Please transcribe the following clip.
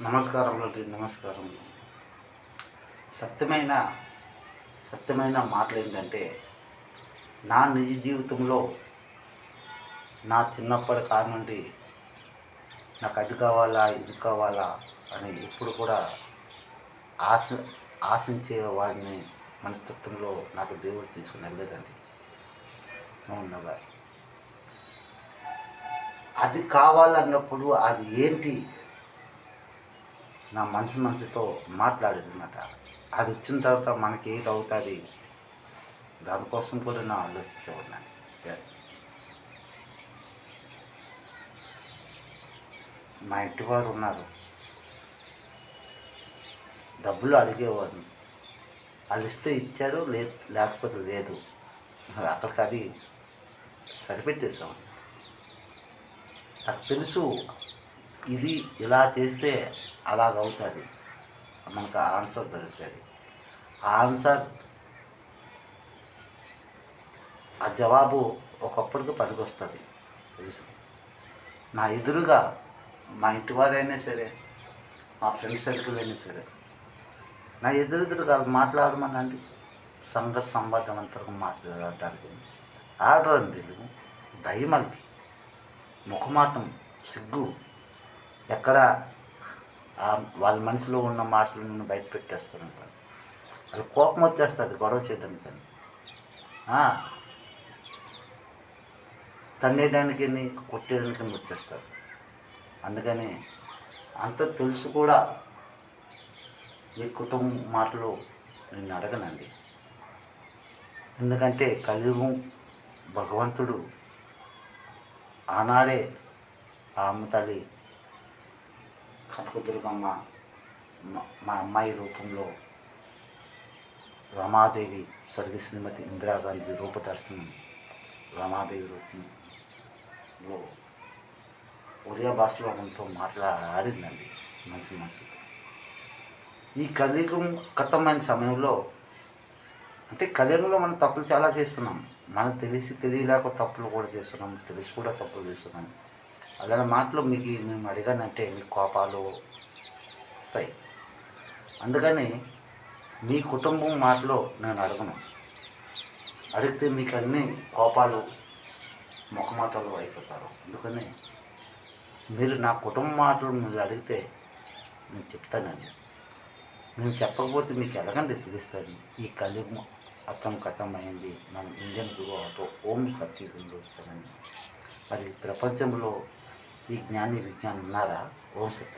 నమస్కారములు నమస్కారములు. సత్యమైన సత్యమైన మాటలు ఏంటంటే, నా నిజ జీవితంలో నా చిన్నప్పటి కాడి నుండి నాకు అది కావాలా ఇది కావాలా అని ఎప్పుడు కూడా ఆశ ఆశించే వాడిని మనస్తత్వంలో నాకు దేవుడు తీసుకుని వెళ్ళలేదండి. అవునగా అది కావాలన్నప్పుడు అది ఏంటి నా మనసుతో మాట్లాడేది అనమాట. అది వచ్చిన తర్వాత మనకి ఏది అవుతుంది దానికోసం కూడా నా ఆలోచించేవాడిని. ఎస్, మా ఇంటి వారు ఉన్నారు, డబ్బులు అడిగేవాడిని, వాళ్ళు ఇస్తే ఇచ్చారు, లేకపోతే లేదు, అక్కడికి అది సరిపెట్టేసాం. నాకు తెలుసు ఇది ఇలా చేస్తే అలాగవుతుంది, మనకు ఆన్సర్ దొరుకుతుంది. ఆ ఆన్సర్ ఆ జవాబు ఒకప్పటికి పనికొస్తుంది తెలుసు. నా ఎదురుగా మా ఇంటి వారైనా సరే, మా ఫ్రెండ్ సర్కిల్ అయినా సరే, నా ఎదురుగా మాట్లాడమనండి, సంబంధవంతంగా మాట్లాడటానికి ఆడరండి. దయమలికి ముఖమాటం, సిగ్గు, ఎక్కడ వాళ్ళ మనసులో ఉన్న మాటలను బయట పెట్టేస్తాను. అది కోపం వచ్చేస్తుంది గొడవ చేయడానికి, తన్నేయడానికి కొట్టేయడానికి వచ్చేస్తారు. అందుకని అంత తెలుసు కూడా మీ కుటుంబం మాటలు నేను అడగనండి. ఎందుకంటే కలియుగం భగవంతుడు ఆనాడే ఆ అమ్మ తల్లి కనకదుర్గమ్మ మా అమ్మాయి రూపంలో రమాదేవి, స్వర్గీయ శ్రీమతి ఇందిరాగాంధీ రూపదర్శనం రమాదేవి రూపంలో ఒరియా భాషలో మనతో మాట్లాడిందండి మనసుతో. ఈ కలియుగం గతమైన సమయంలో, అంటే కలియుగంలో మనం తప్పులు చాలా చేస్తున్నాం. మనకు తెలియలేక తప్పులు కూడా చేస్తున్నాం, తెలిసి కూడా తప్పులు చేస్తున్నాం. అలాంటి మాటలు మీకు మేము అడిగానంటే మీకు కోపాలు వస్తాయి. అందుకని మీ కుటుంబం మాటలో నేను అడగను. అడిగితే మీకు అన్ని కోపాలు ముఖమాటలు అయిపోతారు. అందుకని మీరు నా కుటుంబ మాటలు మీరు అడిగితే నేను చెప్తానండి. నేను చెప్పకపోతే మీకు ఎలాగండి తెలుస్తుంది? ఈ కలియుగం కథం అయింది. మనం ఇండియన్ గురు ఆటో ఓం సత్యుగంలో వచ్చానండి. మరి ప్రపంచంలో ఈ జ్ఞాని విజ్ఞానం ఉన్నారా? ఓం సత్య